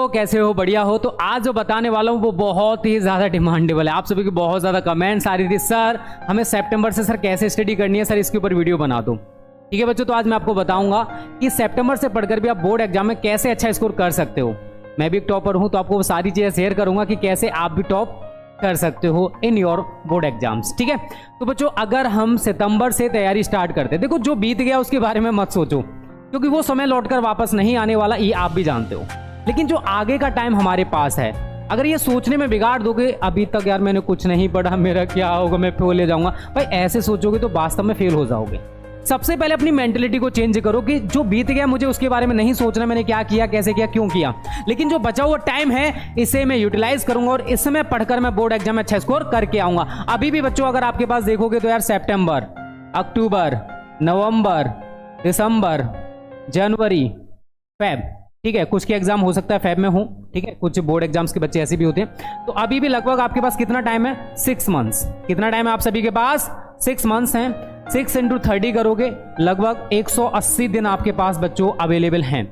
तो कैसे हो, बढ़िया हो। तो आज जो बताने वाला हूँ वो बहुत ही ज़्यादा डिमांडेबल है। आप सभी की बहुत ज़्यादा कमेंट्स आ रही थी, सर हमें सितंबर से सर कैसे स्टडी करनी है, सर इसके ऊपर वीडियो बना दो। ठीक है बच्चों, तो आज मैं आपको बताऊंगा कि सितंबर से पढ़कर भी आप बोर्ड एग्जाम में कैसे अच्छा स्कोर कर सकते हो। मैं भी एक टॉपर हूँ तो आपको वो सारी चीज़ें शेयर करूंगा कि कैसे आप भी टॉप कर सकते हो इन योर बोर्ड एग्जाम्स। ठीक है, तो बच्चों अगर हम सितंबर से तैयारी स्टार्ट करते हैं, देखो जो बीत गया उसके बारे में मत सोचो क्योंकि वो समय लौटकर वापस नहीं आने वाला, ये आप भी जानते हो। लेकिन जो आगे का टाइम हमारे पास है, अगर ये सोचने में बिगाड़ दोगे अभी तक यार मैंने कुछ नहीं पढ़ा, मेरा क्या होगा, मैं फेल हो जाऊंगा, भाई ऐसे सोचोगे तो वास्तव में फेल हो जाओगे। सबसे पहले अपनी मेंटेलिटी को चेंज करो कि जो बीत गया मुझे उसके बारे में नहीं सोचना, मैंने क्या किया, कैसे किया, क्यों किया, लेकिन जो बचा हुआ टाइम है इसे मैं यूटिलाइज करूंगा और इस समय पढ़कर मैं बोर्ड एग्जाम में अच्छा स्कोर करके आऊंगा। अभी भी बच्चों अगर आपके पास देखोगे तो यार सितंबर, अक्टूबर, नवंबर, दिसंबर, जनवरी, फेब, ठीक है, कुछ के एग्जाम हो सकता है फेब में हो, ठीक है, कुछ बोर्ड एग्जाम्स के बच्चे ऐसे भी होते हैं। तो अभी भी लगभग आपके पास कितना टाइम है, 6 मंथ्स। कितना टाइम है आप सभी के पास, 6 मंथ्स हैं। 6 × 30 करोगे लगभग 180 दिन आपके पास बच्चों अवेलेबल हैं।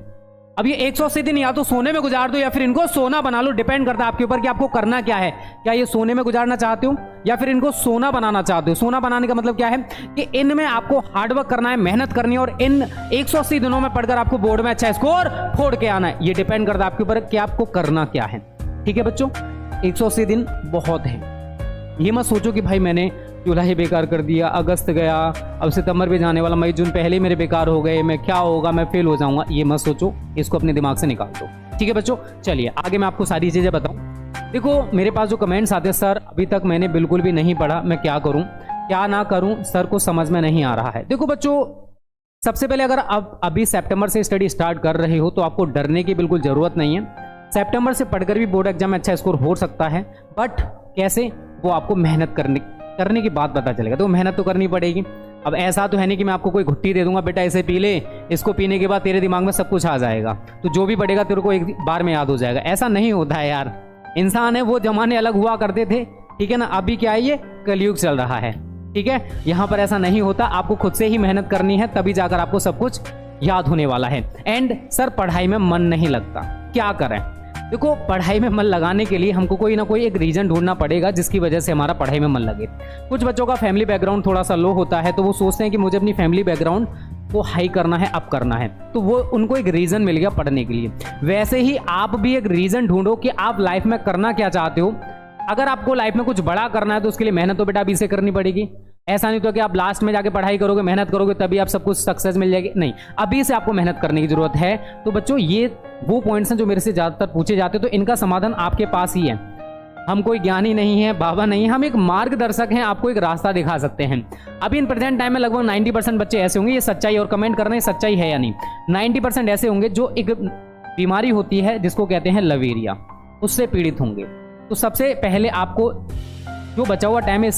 अब ये 180 दिन या तो सोने में गुजार दो या फिर इनको सोना बना लो, डिपेंड करता है आपके ऊपर कि आपको करना क्या है। क्या ये सोने में गुजारना चाहते हो या फिर इनको सोना बनाना चाहते हो। सोना बनाने का मतलब क्या है कि इनमें आपको हार्डवर्क करना है, मेहनत करनी है और इन 180 दिनों में पढ़कर आपको बोर्ड में अच्छा स्कोर फोड़ के आना है। ये डिपेंड करता है आपके ऊपर कि आपको करना क्या है। ठीक है बच्चों, 180 दिन बहुत है। ये मत सोचो कि भाई मैंने जुलाई बेकार कर दिया, अगस्त गया, अब सितंबर भी जाने वाला, मई जून पहले मेरे बेकार हो गए, मैं क्या होगा, मैं फेल हो जाऊंगा। ये मत सोचो, इसको अपने दिमाग से निकाल दो। ठीक है बच्चों, चलिए आगे मैं आपको सारी चीजें बताऊं। देखो मेरे पास जो कमेंट्स आते हैं, सर अभी तक मैंने बिल्कुल भी नहीं पढ़ा, मैं क्या करूं, क्या ना करूं, सर को समझ में नहीं आ रहा है। देखो बच्चों सबसे पहले अगर आप अभी सितंबर से स्टडी स्टार्ट कर रहे हो तो आपको डरने की बिल्कुल जरूरत नहीं है। सितंबर से पढ़कर भी बोर्ड एग्जाम में अच्छा स्कोर हो सकता है, बट कैसे, वो आपको मेहनत करने की बात पता चलेगा। तो मेहनत तो करनी पड़ेगी। अब ऐसा तो है नहीं कि मैं आपको कोई घुट्टी दे दूंगा, बेटा इसे पी ले, इसको पीने के बाद तेरे दिमाग में सब कुछ आ जाएगा, तो जो भी पढ़ेगा तेरे को एक बार में याद हो जाएगा। ऐसा नहीं होता है यार, इंसान है, वो जमाने अलग हुआ करते थे, ठीक है ना। अभी क्या है, ये कलयुग चल रहा है, ठीक है। यहाँ पर ऐसा नहीं होता, आपको खुद से ही मेहनत करनी है, तभी जाकर आपको सब कुछ याद होने वाला है। एंड सर पढ़ाई में मन नहीं लगता, क्या करें। देखो पढ़ाई में मन लगाने के लिए हमको कोई ना कोई एक रीजन ढूंढना पड़ेगा जिसकी वजह से हमारा पढ़ाई में मन लगे। कुछ बच्चों का फैमिली बैकग्राउंड थोड़ा सा लो होता है, तो वो सोचते हैं कि मुझे अपनी फैमिली बैकग्राउंड को हाई करना है, अप करना है, तो वो उनको एक रीजन मिल गया पढ़ने के लिए। वैसे ही आप भी एक रीजन ढूंढो कि आप लाइफ में करना क्या चाहते हो। अगर आपको लाइफ में कुछ बड़ा करना है तो उसके लिए मेहनत तो बेटा अभी से करनी पड़ेगी। ऐसा नहीं तो कि आप लास्ट में जाके पढ़ाई करोगे, मेहनत करोगे तभी आप सब कुछ सक्सेस मिल जाएगी, नहीं, अभी से आपको मेहनत करने की जरूरत है। तो बच्चों ये वो पॉइंट्स हैं जो मेरे से ज्यादातर पूछे जाते हैं, तो इनका समाधान आपके पास ही है। हम कोई ज्ञानी नहीं है, बाबा नहीं है, हम एक मार्गदर्शक हैं, आपको एक रास्ता दिखा सकते हैं। अभी इन प्रेजेंट टाइम में लगभग 90% बच्चे ऐसे होंगे, ये सच्चाई और कमेंट करना है सच्चाई है या नहीं, 90% ऐसे होंगे जो एक बीमारी होती है जिसको कहते हैं लवेरिया, उससे पीड़ित होंगे। तो सबसे पहले आपको जो बचा हुआ टाइम है,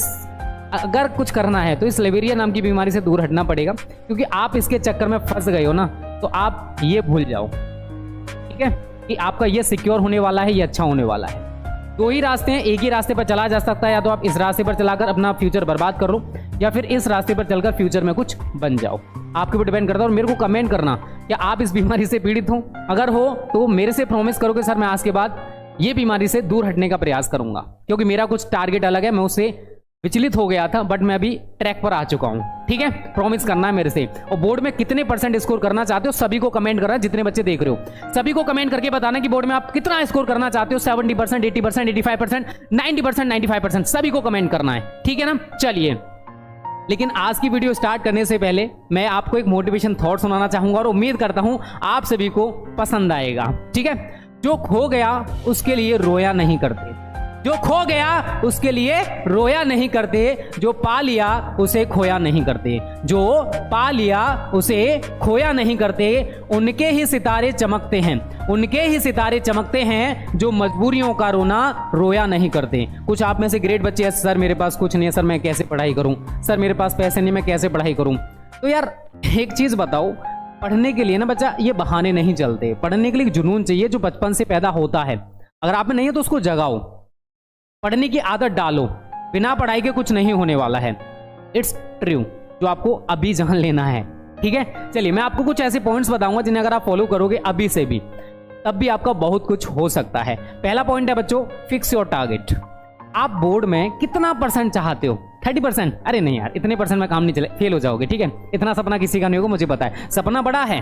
अगर कुछ करना है तो इस लवेरिया नाम की बीमारी से दूर हटना पड़ेगा, क्योंकि आप इसके चक्कर में फंस गए हो ना, तो आप ये भूल जाओ, ठीक है, कि आपका ये सिक्योर होने वाला है, ये अच्छा होने वाला है। दो ही रास्ते हैं, एक ही रास्ते पर चला जा सकता है, या तो आप इस रास्ते पर चलाकर अपना फ्यूचर बर्बाद कर लो या फिर इस रास्ते पर चलकर फ्यूचर में कुछ बन जाओ। आपके ऊपर डिपेंड करता है। और मेरे को कमेंट करना क्या आप इस बीमारी से पीड़ित हो, अगर हो तो मेरे से प्रॉमिस करोगे सर मैं आज के बाद ये बीमारी से दूर हटने का प्रयास करूंगा, क्योंकि मेरा कुछ टारगेट अलग है, मैं उससे विचलित हो गया था, बट मैं अभी ट्रैक पर आ चुका हूं। ठीक है, प्रॉमिस करना है मेरे से। और बोर्ड में कितने % स्कोर करना चाहते हो सभी को कमेंट करना, जितने बच्चे देख रहे हो सभी को कमेंट करके बताना कि बोर्ड में आप कितना स्कोर करना चाहते हो, 70%, 80%, 85%, 90%, 95%, सभी को कमेंट करना है, ठीक है ना। चलिए, लेकिन आज की वीडियो स्टार्ट करने से पहले मैं आपको एक मोटिवेशन थॉट सुनाना चाहूंगा और उम्मीद करता हूं आप सभी को पसंद आएगा। ठीक है, जो खो गया उसके लिए रोया नहीं करते, जो खो गया उसके लिए रोया नहीं करते, जो पा लिया उसे खोया नहीं करते, जो पा लिया उसे खोया नहीं करते। उनके ही सितारे चमकते हैं, उनके ही सितारे चमकते हैं जो मजबूरियों का रोना रोया नहीं करते। कुछ आप में से ग्रेट बच्चे हैं, सर मेरे पास कुछ नहीं है, सर मैं कैसे पढ़ाई करूं, सर मेरे पास पैसे नहीं, मैं कैसे पढ़ाई करूं। तो यार एक चीज बताओ, पढ़ने के लिए ना बच्चा ये बहाने नहीं चलते, पढ़ने के लिए जुनून चाहिए जो बचपन से पैदा होता है। अगर आप में नहीं है तो उसको जगाओ, पढ़ने की आदत डालो, बिना पढ़ाई के कुछ नहीं होने वाला है। इट्स ट्रू, जो आपको अभी जान लेना है। ठीक है, चलिए मैं आपको कुछ ऐसे पॉइंट्स बताऊंगा जिन्हें अगर आप फॉलो करोगे अभी से भी, तब भी आपका बहुत कुछ हो सकता है। पहला पॉइंट है बच्चों, फिक्स योर टारगेट। आप बोर्ड में कितना परसेंट चाहते हो? 30%? अरे नहीं यार, इतने परसेंट में काम नहीं चले, फेल हो जाओगे, ठीक है। इतना सपना किसी का नहीं होगा, मुझे पता है। सपना बड़ा है,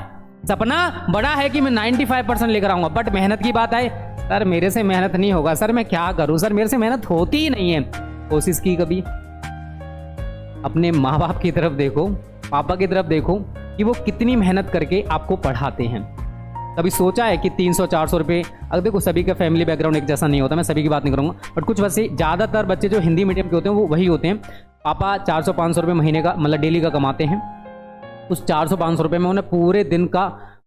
सपना बड़ा है कि मैं 95% लेकर आऊंगा, बट मेहनत की बात आए, सर मेरे से मेहनत नहीं होगा, सर मैं क्या करूं, सर मेरे से मेहनत होती ही नहीं है। कोशिश की कभी? अपने माँ बाप की तरफ देखो, पापा की तरफ देखो कि वो कितनी मेहनत करके आपको पढ़ाते हैं। कभी सोचा है कि 300-400 रुपये, अगर देखो सभी का फैमिली बैकग्राउंड एक जैसा नहीं होता, मैं सभी की बात नहीं करूँगा, बट कुछ वैसे ज़्यादातर बच्चे जो हिंदी मीडियम के होते हैं वो वही होते हैं। पापा 400-500 रुपये महीने का, मतलब डेली का कमाते हैं। उस 400-500 रुपये में उन्हें पूरे दिन का,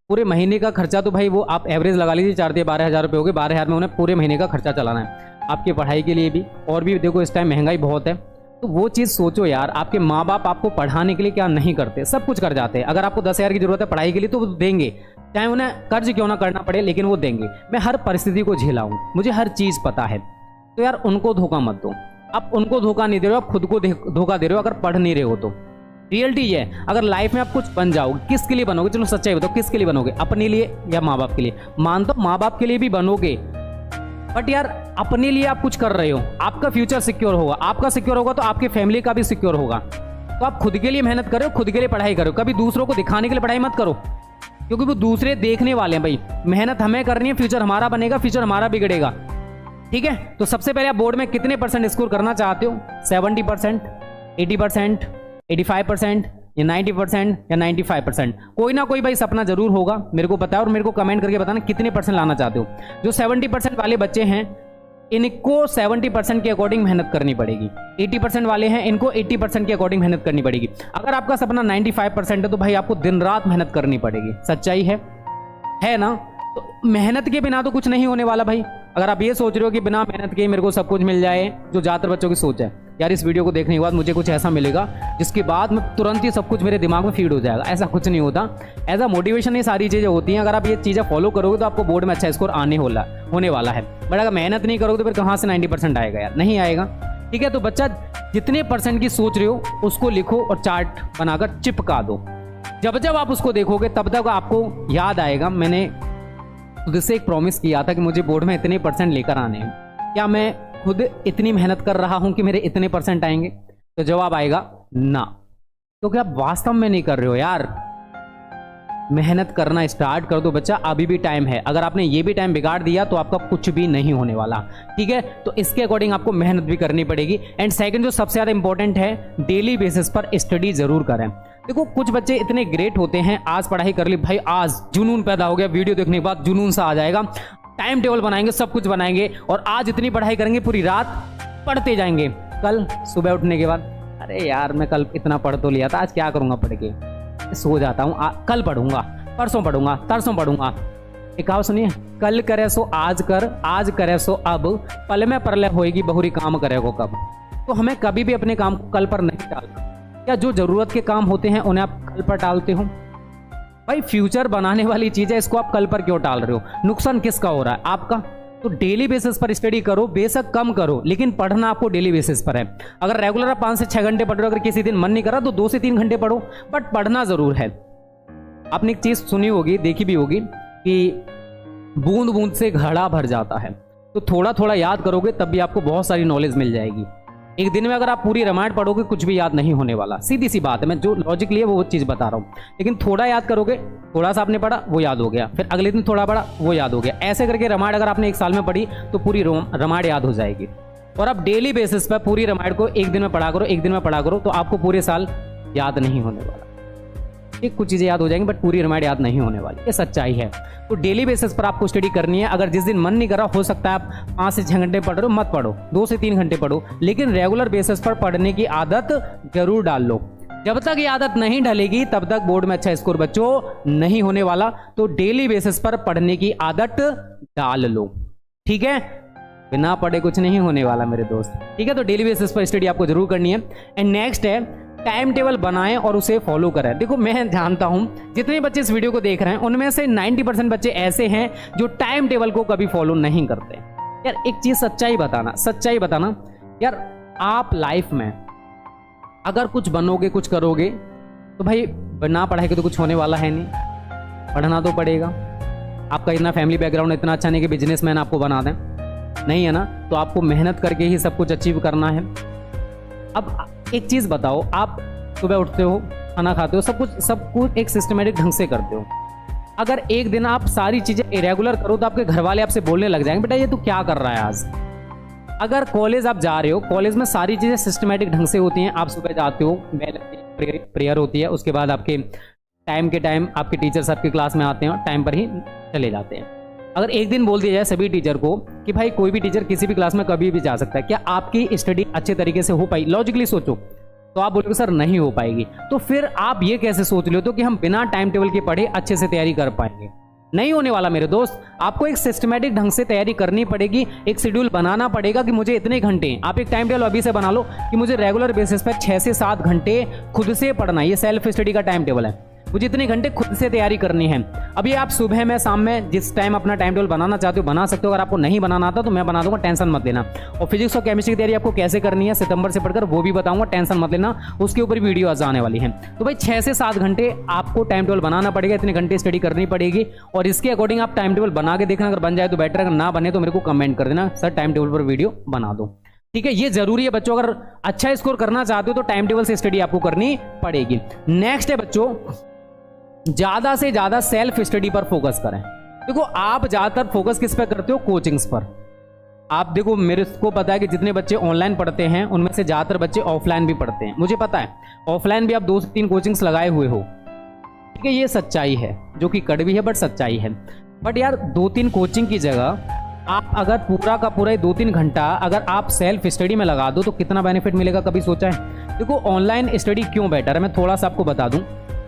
पूरे महीने का खर्चा, तो भाई वो आप एवरेज लगा लीजिए, 4-12 हज़ार रुपये हो गए। 12 हज़ार में उन्हें पूरे महीने का खर्चा चलाना है, आपकी पढ़ाई के लिए भी, और भी देखो इस टाइम महंगाई बहुत है। तो वो चीज़ सोचो यार, आपके माँ बाप आपको पढ़ाने के लिए क्या नहीं करते, सब कुछ कर जाते हैं। अगर आपको 10 हज़ार की जरूरत है पढ़ाई के लिए तो वो देंगे, चाहे उन्हें कर्ज क्यों ना करना पड़े, लेकिन वो देंगे। मैं हर परिस्थिति को झेला हूँ, मुझे हर चीज़ पता है। तो यार उनको धोखा मत दो, आप उनको धोखा नहीं दे रहे हो, आप खुद को धोखा दे रहे हो अगर पढ़ नहीं रहे हो तो। रियलिटी ये है, अगर लाइफ में आप कुछ बन जाओगे, किसके लिए बनोगे? चलो सच्चाई बताओ, किसके लिए बनोगे? अपने लिए या माँ बाप के लिए? मानता हूं माँ बाप के लिए भी बनोगे, बट यार अपने लिए आप कुछ कर रहे हो, आपका फ्यूचर सिक्योर होगा, आपका सिक्योर होगा तो आपके फैमिली का भी सिक्योर होगा। तो आप खुद के लिए मेहनत करो, खुद के लिए पढ़ाई करो, कभी दूसरों को दिखाने के लिए पढ़ाई मत करो, क्योंकि वो दूसरे देखने वाले हैं। भाई मेहनत हमें करनी है, फ्यूचर हमारा बनेगा, फ्यूचर हमारा बिगड़ेगा, ठीक है। तो सबसे पहले आप बोर्ड में कितने परसेंट स्कोर करना चाहते हो? 70%, 80%, 85% या 90% या 95%? कोई ना कोई भाई सपना जरूर होगा, मेरे को बताओ, और मेरे को कमेंट करके बताना कितने परसेंट लाना चाहते हो। जो 70% वाले बच्चे हैं इनको 70% के अकॉर्डिंग मेहनत करनी पड़ेगी। 80% वाले हैं इनको 80% के अकॉर्डिंग मेहनत करनी पड़ेगी। अगर आपका सपना 95% है तो भाई आपको दिन रात मेहनत करनी पड़ेगी। सच्चाई है ना? तो मेहनत के बिना तो कुछ नहीं होने वाला भाई। अगर आप ये सोच रहे हो कि बिना मेहनत के मेरे को सब कुछ मिल जाए, जो ज़्यादातर बच्चों की सोच है, यार इस वीडियो को देखने के बाद मुझे कुछ ऐसा मिलेगा जिसके बाद मैं तुरंत ही सब कुछ मेरे दिमाग में फीड हो जाएगा, ऐसा कुछ नहीं होता। एज अ मोटिवेशन ये सारी चीज़ें होती हैं। अगर आप ये चीज़ें फॉलो करोगे तो आपको बोर्ड में अच्छा स्कोर होने वाला है। बट अगर मेहनत नहीं करोगे तो फिर कहाँ से 90% आएगा यार? नहीं आएगा, ठीक है। तो बच्चा जितने परसेंट की सोच रहे हो उसको लिखो और चार्ट बनाकर चिपका दो। जब जब आप उसको देखोगे तब तक आपको याद आएगा, मैंने खुद से एक प्रॉमिस किया था कि मुझे बोर्ड में इतने परसेंट लेकर आने हैं, क्या मैं खुद इतनी मेहनत कर रहा हूं कि मेरे इतने परसेंट आएंगे? तो जवाब आएगा ना, क्योंकि आप वास्तव में नहीं कर रहे हो यार। मेहनत करना स्टार्ट कर दो बच्चा, अभी भी टाइम है। अगर आपने ये भी टाइम बिगाड़ दिया तो आपका कुछ भी नहीं होने वाला, ठीक है। तो इसके अकॉर्डिंग आपको मेहनत भी करनी पड़ेगी। एंड सेकंड जो सबसे ज्यादा इंपॉर्टेंट है, डेली बेसिस पर स्टडी जरूर करें। देखो कुछ बच्चे इतने ग्रेट होते हैं, आज पढ़ाई कर ली भाई, आज जुनून पैदा हो गया, वीडियो देखने के बाद जुनून सा आ जाएगा, टाइम टेबल बनाएंगे, सब कुछ बनाएंगे और आज इतनी पढ़ाई करेंगे, पूरी रात पढ़ते जाएंगे। कल सुबह उठने के बाद अरे यार मैं कल इतना पढ़ तो लिया था, आज क्या करूंगा पढ़ के, सो जाता हूँ, कल पढ़ूंगा, परसों पढ़ूंगा, तरसों पढ़ूंगा। एक कहावत सुनिए, कल करे सो आज कर, आज करे सो अब, पल में परलय होएगी बहुरी काम करे को कब। तो हमें कभी भी अपने काम को कल पर नहीं टालना। या जो जरूरत के काम होते हैं उन्हें आप कल पर टालते हो? भाई फ्यूचर बनाने वाली चीज है, इसको आप कल पर क्यों टाल रहे हो? नुकसान किसका हो रहा है? आपका। तो डेली बेसिस पर स्टडी करो, बेशक कम करो, लेकिन पढ़ना आपको डेली बेसिस पर है। अगर रेगुलर आप 5 से 6 घंटे पढ़ रहे हो, अगर किसी दिन मन नहीं करा तो 2 से 3 घंटे पढ़ो, बट पढ़ना जरूर है। आपने एक चीज सुनी होगी, देखी भी होगी कि बूंद बूंद से घड़ा भर जाता है। तो थोड़ा थोड़ा याद करोगे तब भी आपको बहुत सारी नॉलेज मिल जाएगी। एक दिन में अगर आप पूरी रामायण पढ़ोगे कुछ भी याद नहीं होने वाला, सीधी सी बात है। मैं जो लॉजिकली है वो चीज़ बता रहा हूँ। लेकिन थोड़ा याद करोगे, थोड़ा सा आपने पढ़ा वो याद हो गया, फिर अगले दिन थोड़ा पढ़ा वो याद हो गया, ऐसे करके रामायण अगर आपने 1 साल में पढ़ी तो पूरी रामायण याद हो जाएगी। और आप डेली बेसिस पर पूरी रामायण को एक दिन में पढ़ा करो, एक दिन में पढ़ा करो, तो आपको पूरे साल याद नहीं होने वाला। ठीक, कुछ चीज़ें याद हो जाएंगी बट पूरी रामायण याद नहीं होने वाली, ये सच्चाई है। तो डेली बेसिस पर आपको स्टडी करनी है। अगर जिस दिन मन नहीं करा, हो सकता है आप 5 से 6 घंटे पढ़ रहे हो, मत पढ़ो, 2 से 3 घंटे पढ़ो, लेकिन रेगुलर बेसिस पर पढ़ने की आदत जरूर डाल लो। जब तक ये आदत नहीं डलेगी तब तक बोर्ड में अच्छा स्कोर बच्चों नहीं होने वाला। तो डेली बेसिस पर पढ़ने की आदत डाल लो, ठीक है। बिना पढ़े कुछ नहीं होने वाला मेरे दोस्त, ठीक है। तो डेली बेसिस पर स्टडी आपको जरूर करनी है। एंड नेक्स्ट है टाइम टेबल बनाएं और उसे फॉलो करें। देखो मैं जानता हूं जितने बच्चे इस वीडियो को देख रहे हैं उनमें से 90% बच्चे ऐसे हैं जो टाइम टेबल को कभी फॉलो नहीं करते। यार एक चीज सच्चाई बताना यार, आप लाइफ में अगर कुछ बनोगे, कुछ करोगे तो भाई बिना पढ़ाई के तो कुछ होने वाला है नहीं, पढ़ना तो पड़ेगा। आपका इतना फैमिली बैकग्राउंड इतना अच्छा नहीं कि बिजनेसमैन आपको बना दें, नहीं है ना। तो आपको मेहनत करके ही सब कुछ अचीव करना है। अब एक चीज़ बताओ, आप सुबह उठते हो, खाना खाते हो, सब कुछ एक सिस्टमेटिक ढंग से करते हो। अगर एक दिन आप सारी चीज़ें इरेगुलर करो तो आपके घर वाले आपसे बोलने लग जाएंगे, बेटा ये तू क्या कर रहा है आज। अगर कॉलेज आप जा रहे हो, कॉलेज में सारी चीज़ें सिस्टमेटिक ढंग से होती हैं। आप सुबह जाते हो, प्रेयर होती है, उसके बाद आपके टाइम के टाइम आपके टीचर्स आपकी क्लास में आते हैं और टाइम पर ही चले जाते हैं। अगर एक दिन बोल दिया जाए सभी टीचर को कि भाई कोई भी टीचर किसी भी क्लास में कभी भी जा सकता है, क्या आपकी स्टडी अच्छे तरीके से हो पाई? लॉजिकली सोचो तो आप बोलोगे सर नहीं हो पाएगी। तो फिर आप ये कैसे सोच लो तो कि हम बिना टाइम टेबल के पढ़े अच्छे से तैयारी कर पाएंगे? नहीं होने वाला मेरे दोस्त। आपको एक सिस्टमेटिक ढंग से तैयारी करनी पड़ेगी, एक शेड्यूल बनाना पड़ेगा कि मुझे इतने घंटे, आप एक टाइम टेबल अभी से बना लो कि मुझे रेगुलर बेसिस पर 6 से 7 घंटे खुद से पढ़ना। ये सेल्फ स्टडी का टाइम टेबल है, मुझे इतने घंटे खुद से तैयारी करनी है। अभी आप सुबह में, शाम में, जिस टाइम अपना टाइम टेबल बनाना चाहते हो बना सकते हो। अगर आपको नहीं बनाना आता तो मैं बना दूंगा, टेंशन मत लेना। और फिजिक्स और केमिस्ट्री की तैयारी आपको कैसे करनी है सितंबर से पढ़कर वो भी बताऊंगा, टेंशन मत लेना, उसके ऊपर वीडियो आज आने वाली है। तो भाई 6 से 7 घंटे आपको टाइम टेबल बनाना पड़ेगा, इतने घंटे स्टडी करनी पड़ेगी और इसके अकॉर्डिंग आप टाइम टेबल बना के देखना। अगर बन जाए तो बेटर, अगर ना बने तो मेरे को कमेंट कर देना, सर टाइम टेबल पर वीडियो बना दो। ठीक है, ये जरूरी है बच्चों। अगर अच्छा स्कोर करना चाहते हो तो टाइम टेबल से स्टडी आपको करनी पड़ेगी। नेक्स्ट है बच्चों, ज्यादा से ज्यादा सेल्फ स्टडी पर फोकस करें। देखो आप ज्यादातर फोकस किस पर करते हो? कोचिंग्स पर। आप देखो मेरे को पता है कि जितने बच्चे ऑनलाइन पढ़ते हैं उनमें से ज्यादातर बच्चे ऑफलाइन भी पढ़ते हैं, मुझे पता है। ऑफलाइन भी आप 2 से 3 कोचिंग्स लगाए हुए हो, ठीक है, ये सच्चाई है, जो कि कड़वी है बट सच्चाई है। बट यार 2-3 कोचिंग की जगह आप अगर पूरा का पूरा 2-3 घंटा अगर आप सेल्फ स्टडी में लगा दो तो कितना बेनिफिट मिलेगा, कभी सोचा है? देखो ऑनलाइन स्टडी क्यों बेटर है, मैं थोड़ा सा आपको बता दूं।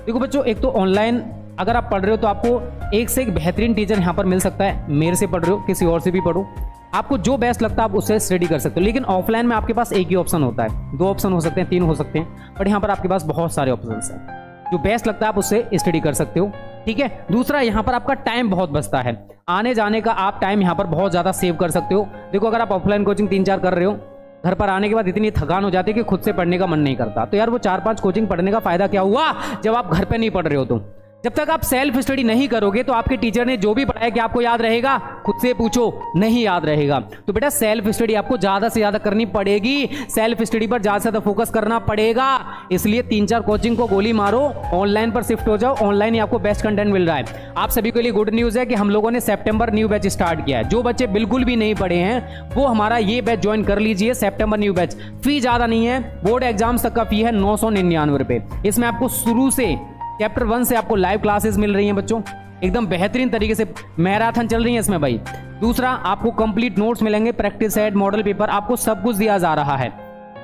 देखो बच्चों, एक तो ऑनलाइन अगर आप पढ़ रहे हो तो आपको एक से एक बेहतरीन टीचर यहाँ पर मिल सकता है। मेरे से पढ़ रहे हो, किसी और से भी पढ़ो, आपको जो बेस्ट लगता है आप उससे स्टडी कर सकते हो। लेकिन ऑफलाइन में आपके पास एक ही ऑप्शन होता है, 2 ऑप्शन हो सकते हैं, 3 हो सकते हैं, बट यहाँ पर आपके पास बहुत सारे ऑप्शन हैं। जो बेस्ट लगता है आप उससे स्टडी कर सकते हो, ठीक है। दूसरा, यहाँ पर आपका टाइम बहुत बचता है, आने जाने का आप टाइम यहाँ पर बहुत ज़्यादा सेव कर सकते हो। देखो अगर आप ऑफलाइन कोचिंग 3-4 कर रहे हो, घर पर आने के बाद इतनी थकान हो जाती है कि खुद से पढ़ने का मन नहीं करता। तो यार वो 4-5 कोचिंग पढ़ने का फायदा क्या हुआ जब आप घर पे नहीं पढ़ रहे हो? तो जब तक आप सेल्फ स्टडी नहीं करोगे तो आपके टीचर ने जो भी पढ़ाया कि आपको याद रहेगा? खुद से पूछो, नहीं याद रहेगा। तो बेटा सेल्फ स्टडी आपको ज्यादा से ज्यादा करनी पड़ेगी, सेल्फ स्टडी पर ज्यादा से ज्यादा फोकस करना पड़ेगा। इसलिए 3-4 कोचिंग को गोली मारो, ऑनलाइन पर शिफ्ट हो जाओ, ऑनलाइन ही आपको बेस्ट कंटेंट मिल रहा है। आप सभी के लिए गुड न्यूज है कि हम लोगों ने सितंबर न्यू बैच स्टार्ट किया है। जो बच्चे बिल्कुल भी नहीं पढ़े हैं वो हमारा ये बैच ज्वाइन कर लीजिए, सितंबर न्यू बैच। फी ज्यादा नहीं है, बोर्ड एग्जाम तक का फी है 999 रुपए। इसमें आपको शुरू से चैप्टर 1 से आपको लाइव क्लासेस मिल रही हैं बच्चों, एकदम बेहतरीन तरीके से मैराथन चल रही है इसमें भाई। दूसरा, आपको कंप्लीट नोट्स मिलेंगे, प्रैक्टिस सेट, मॉडल पेपर, आपको सब कुछ दिया जा रहा है।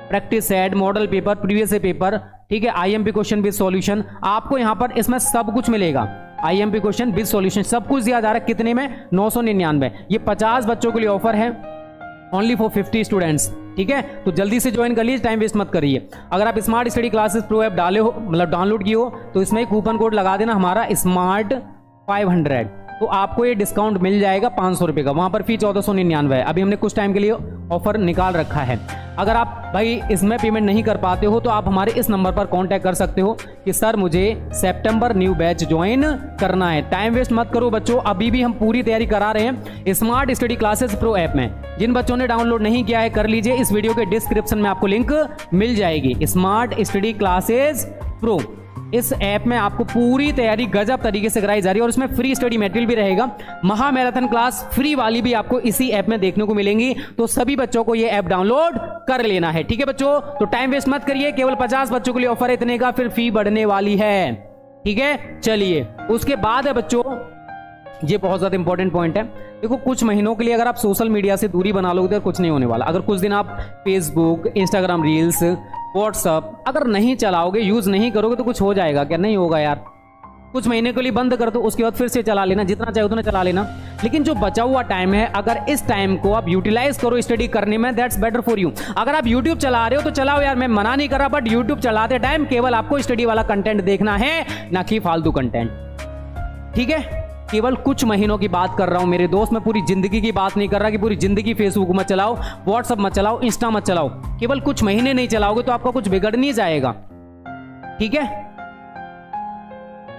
Practice set, model paper, previous paper, ठीक है, आईएमपी क्वेश्चन विद सॉल्यूशन, आपको यहाँ पर इसमें सब कुछ मिलेगा। आईएमपी क्वेश्चन विद सॉल्यूशन सब कुछ दिया जा रहा है। कितने में? 999। ये 50 बच्चों के लिए ऑफर है, ओनली फॉर 50 स्टूडेंट्स, ठीक है। तो जल्दी से ज्वाइन कर लीजिए, टाइम वेस्ट मत करिए। अगर आप smart study classes pro app डाले हो, मतलब डाउनलोड किए हो, तो इसमें कूपन कोड लगा देना हमारा स्मार्ट 500, तो आपको ये डिस्काउंट मिल जाएगा 500 रुपये का। वहां पर फी 1499 है। अभी हमने कुछ टाइम के लिए ऑफर निकाल रखा है। अगर आप भाई इसमें पेमेंट नहीं कर पाते हो तो आप हमारे इस नंबर पर कांटेक्ट कर सकते हो कि सर मुझे सितंबर न्यू बैच ज्वाइन करना है। टाइम वेस्ट मत करो बच्चों, अभी भी हम पूरी तैयारी करा रहे हैं smart study classes pro app में। जिन बच्चों ने डाउनलोड नहीं किया है कर लीजिए, इस वीडियो के डिस्क्रिप्शन में आपको लिंक मिल जाएगी। स्मार्ट स्टडी क्लासेस प्रो, इस ऐप में आपको पूरी तैयारी गजब तरीके से कराई जा रही है और उसमें फ्री स्टडी मटेरियल भी रहेगा। महा मैराथन क्लास फ्री वाली भी आपको इसी ऐप में देखने को मिलेंगी। तो सभी बच्चों को ये ऐप डाउनलोड कर लेना है, ठीक है बच्चों। तो टाइम वेस्ट मत करिए, केवल 50 बच्चों के लिए ऑफर है, इतने का फिर फी बढ़ने वाली है, ठीक है। चलिए उसके बाद है बच्चों, ये बहुत ज्यादा इंपॉर्टेंट पॉइंट है। देखो कुछ महीनों के लिए अगर आप सोशल मीडिया से दूरी बना लोगे तो कुछ नहीं होने वाला। अगर कुछ दिन आप फेसबुक, इंस्टाग्राम रील्स, व्हाट्सअप अगर नहीं चलाओगे, यूज नहीं करोगे तो कुछ हो जाएगा क्या? नहीं होगा यार। कुछ महीने के लिए बंद कर दो, उसके बाद फिर से चला लेना, जितना चाहे उतना चला लेना। लेकिन जो बचा हुआ टाइम है, अगर इस टाइम को आप यूटिलाइज करो स्टडी करने में, दैट्स बेटर फॉर यू। अगर आप यूट्यूब चला रहे हो तो चलाओ यार, मैं मना नहीं कर रहा, बट यूट्यूब चलाते टाइम केवल आपको स्टडी वाला कंटेंट देखना है, ना कि फालतू कंटेंट, ठीक है। केवल कुछ महीनों की बात कर रहा हूं मेरे दोस्त, मैं पूरी जिंदगी की बात नहीं कर रहा कि पूरी जिंदगी फेसबुक मत चलाओ, व्हाट्सएप मत चलाओ, इंस्टा मत चलाओ। केवल कुछ महीने नहीं चलाओगे तो आपका कुछ बिगड़ नहीं जाएगा, ठीक है।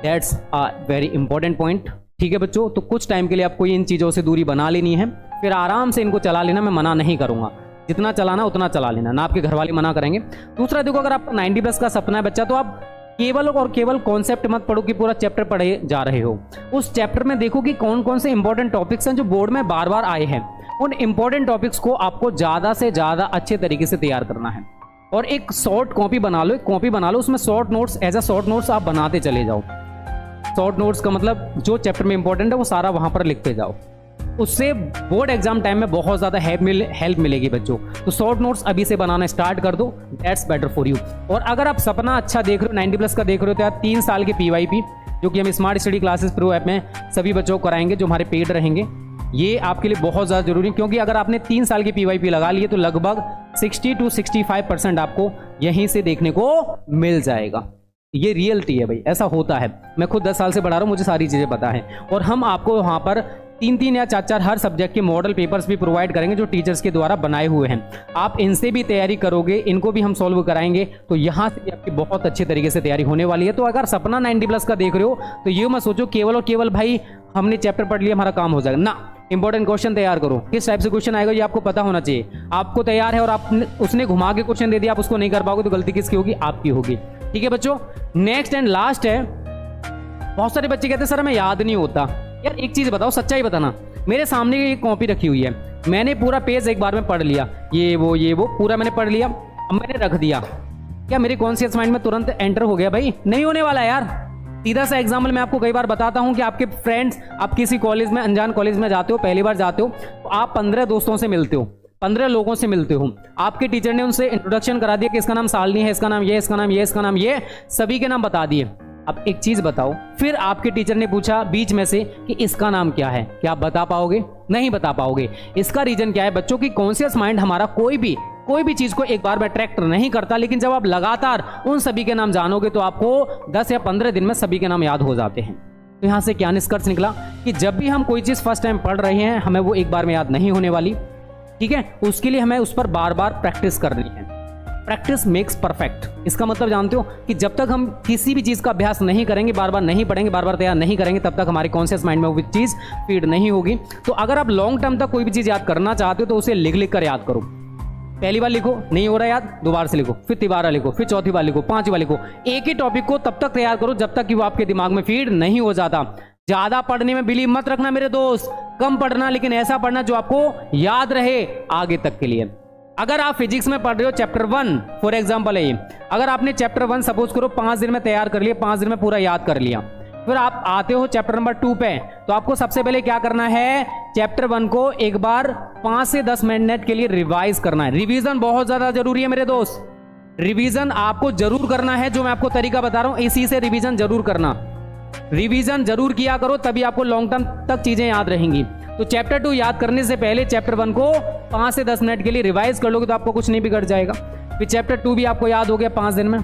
That's a very important point. ठीक है बच्चों, तो कुछ टाइम के लिए आपको इन चीज़ों से दूरी बना लेनी है, फिर आराम से इनको चला लेना। मैं मना नहीं करूंगा, जितना चलाना उतना चला लेना, ना आपके घर वाले मना करेंगे। दूसरा देखो, अगर आपका 90+ का सपना है बच्चा, तो आप केवल और केवल कॉन्सेप्ट मत पढ़ो कि पूरा चैप्टर पढ़े जा रहे हो। उस चैप्टर में देखो कि कौन कौन से इंपॉर्टेंट टॉपिक्स हैं जो बोर्ड में बार बार आए हैं। उन इंपॉर्टेंट टॉपिक्स को आपको ज़्यादा से ज़्यादा अच्छे तरीके से तैयार करना है। और एक शॉर्ट कॉपी बना लो, एक कॉपी बना लो, उसमें short notes as a short notes आप बनाते चले जाओ। शॉर्ट नोट्स का मतलब जो चैप्टर में इंपॉर्टेंट है वो सारा वहाँ पर लिखते जाओ। उससे बोर्ड एग्जाम टाइम में बहुत ज़्यादा हेल्प मिलेगी बच्चों। तो शॉर्ट नोट्स अभी से बनाना स्टार्ट कर दो, दैट्स बेटर फॉर यू। और अगर आप सपना अच्छा देख रहे हो, 90+ का देख रहे हो, तो यार 3 साल के PYP जो कि हम smart study classes pro app में सभी बच्चों को कराएंगे, जो हमारे पेड रहेंगे, ये आपके लिए बहुत ज़्यादा जरूरी है। क्योंकि अगर आपने 3 साल के PYP लगा लिए तो लगभग 60 to 65% आपको यहीं से देखने को मिल जाएगा। ये रियलिटी है भाई, ऐसा होता है। मैं खुद 10 साल से पढ़ा रहा हूँ, मुझे सारी चीज़ें पता है। और हम आपको वहाँ पर 3-3 या 4-4 हर सब्जेक्ट के मॉडल पेपर्स भी प्रोवाइड करेंगे जो टीचर्स के द्वारा बनाए हुए हैं। आप इनसे भी तैयारी करोगे, इनको भी हम सॉल्व कराएंगे, तो यहाँ से आपकी बहुत अच्छे तरीके से तैयारी होने वाली है। तो अगर सपना 90+ का देख रहे हो तो ये मत सोचो केवल और केवल भाई हमने चैप्टर पढ़ लिया हमारा काम हो जाएगा ना। इंपॉर्टेंट क्वेश्चन तैयार करो, किस टाइप से क्वेश्चन आएगा ये आपको पता होना चाहिए। आपको तैयार है और आपने उसने घुमा के क्वेश्चन दे दिया, आप उसको नहीं कर पाओगे तो गलती किसकी होगी? आपकी होगी। ठीक है बच्चों, नेक्स्ट एंड लास्ट है, बहुत सारे बच्चे कहते हैं सर हमें याद नहीं होता। यार एक चीज बताओ, सच्चाई बताना। मेरे सामने एक कॉपी रखी हुई है, मैंने पूरा पेज एक बार में पढ़ लिया, ये वो पूरा मैंने पढ़ लिया, अब मैंने रख दिया, क्या मेरे कॉन्शियस माइंड में तुरंत एंटर हो गया? भाई नहीं होने वाला यार। सीधा सा एग्जाम्पल मैं आपको कई बार बताता हूं कि आपके फ्रेंड्स, आप किसी कॉलेज में, अनजान कॉलेज में जाते हो, पहली बार जाते हो, तो आप 15 दोस्तों से मिलते हो, 15 लोगों से मिलते हो। आपके टीचर ने उनसे इंट्रोडक्शन करा दिया कि इसका नाम शालिनी है, इसका नाम ये, इसका नाम ये, इसका नाम ये, सभी के नाम बता दिए। अब एक चीज बताओ, फिर आपके टीचर ने पूछा बीच में से कि इसका नाम क्या है, क्या आप बता पाओगे? नहीं बता पाओगे। इसका रीजन क्या है बच्चों? की कॉन्शियस माइंड हमारा कोई भी चीज को एक बार में ट्रैक्ट नहीं करता, लेकिन जब आप लगातार उन सभी के नाम जानोगे तो आपको 10 या 15 दिन में सभी के नाम याद हो जाते हैं। तो यहां से क्या निष्कर्ष निकला कि जब भी हम कोई चीज फर्स्ट टाइम पढ़ रहे हैं, हमें वो एक बार में याद नहीं होने वाली। ठीक है, उसके लिए हमें उस पर बार बार प्रैक्टिस करनी है। Practice makes perfect. इसका मतलब जानते हो कि जब तक हम किसी भी चीज का अभ्यास नहीं करेंगे, बार बार नहीं पढ़ेंगे, बार बार तैयार नहीं करेंगे, तब तक हमारे कॉन्शियस माइंड में वो चीज फीड नहीं होगी। तो अगर आप लॉन्ग टर्म तक कोई भी चीज याद करना चाहते हो तो उसे लिख कर याद करो। पहली बार लिखो, नहीं हो रहा याद, दोबारा से लिखो, फिर तिबारा लिखो, फिर चौथी बार लिखो, 5वीं बार लिखो। एक ही टॉपिक को तब तक तैयार करो जब तक कि वो आपके दिमाग में फीड नहीं हो जाता। ज्यादा पढ़ने में बिलीव मत रखना मेरे दोस्त, कम पढ़ना, लेकिन ऐसा पढ़ना जो आपको याद रहे आगे तक के लिए। अगर आप फिजिक्स में पढ़ रहे हो चैप्टर 1 फॉर एग्जांपल है ये, अगर आपने चैप्टर 1 सपोज करो 5 दिन में तैयार कर लिया, 5 दिन में पूरा याद कर लिया, फिर आप आते हो चैप्टर नंबर 2 पे, तो आपको सबसे पहले क्या करना है? चैप्टर 1 को एक बार 5 से 10 मिनट के लिए रिवाइज करना है। रिवीजन बहुत ज्यादा जरूरी है मेरे दोस्त, रिवीजन आपको जरूर करना है। जो मैं आपको तरीका बता रहा हूं इसी से रिवीजन जरूर करना, रिवीजन जरूर किया करो, तभी आपको लॉन्ग टर्म तक चीजें याद रहेंगी। तो चैप्टर 2 याद करने से पहले चैप्टर 1 को 5 से 10 मिनट के लिए रिवाइज कर लोगे तो आपको कुछ नहीं बिगड़ जाएगा। फिर चैप्टर 2 भी आपको याद हो गया 5 दिन में।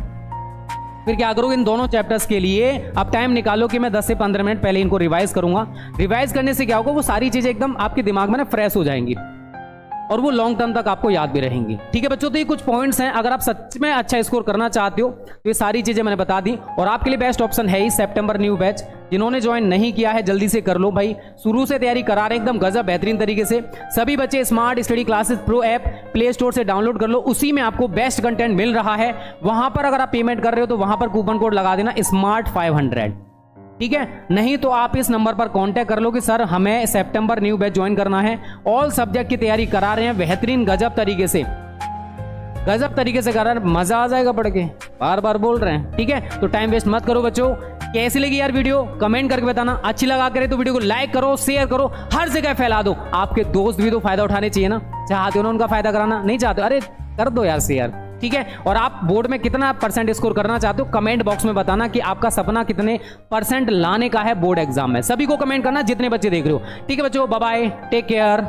फिर क्या करोगे? इन दोनों चैप्टर्स के लिए आप टाइम निकालो कि मैं 10 से 15 मिनट पहले इनको रिवाइज करूंगा। रिवाइज करने से क्या होगा? वो सारी चीजें एकदम आपके दिमाग में ना फ्रेश हो जाएंगी और वो लॉन्ग टर्म तक आपको याद भी रहेंगी। ठीक है बच्चों, तो ये कुछ पॉइंट्स हैं। अगर आप सच में अच्छा स्कोर करना चाहते हो तो ये सारी चीजें मैंने बता दी। और आपके लिए बेस्ट ऑप्शन है ही सितंबर न्यू बैच। जिन्होंने ज्वाइन नहीं किया है जल्दी से कर लो भाई, शुरू से तैयारी करा रहे हैं एकदम गजब बेहतरीन तरीके से। सभी बच्चे smart study classes pro app play store से डाउनलोड कर लो, उसी में आपको बेस्ट कंटेंट मिल रहा है। वहां पर अगर आप पेमेंट कर रहे हो तो वहां पर कूपन कोड लगा देना SMART500। ठीक है, नहीं तो आप इस नंबर पर कांटेक्ट कर लो कि सर हमें सितंबर न्यू बैच ज्वाइन करना है। ऑल सब्जेक्ट की तैयारी करा रहे हैं बेहतरीन गजब तरीके से करा रहे हैं, मजा आ जाएगा पढ़ के, बार बार बोल रहे हैं। ठीक है, तो टाइम वेस्ट मत करो बच्चों। कैसी लगी यार वीडियो? कमेंट करके बताना। अच्छी लगा करे तो वीडियो को लाइक करो, शेयर करो, हर जगह फैला दो। आपके दोस्त भी तो फायदा उठाने चाहिए ना, चाहते हो ना उनका फायदा कराना? नहीं चाहते? अरे कर दो यार शेयर। ठीक है, और आप बोर्ड में कितना % स्कोर करना चाहते हो कमेंट बॉक्स में बताना कि आपका सपना कितने % लाने का है बोर्ड एग्जाम में। सभी को कमेंट करना जितने बच्चे देख रहे हो। ठीक है बच्चों, बाय बाय, टेक केयर।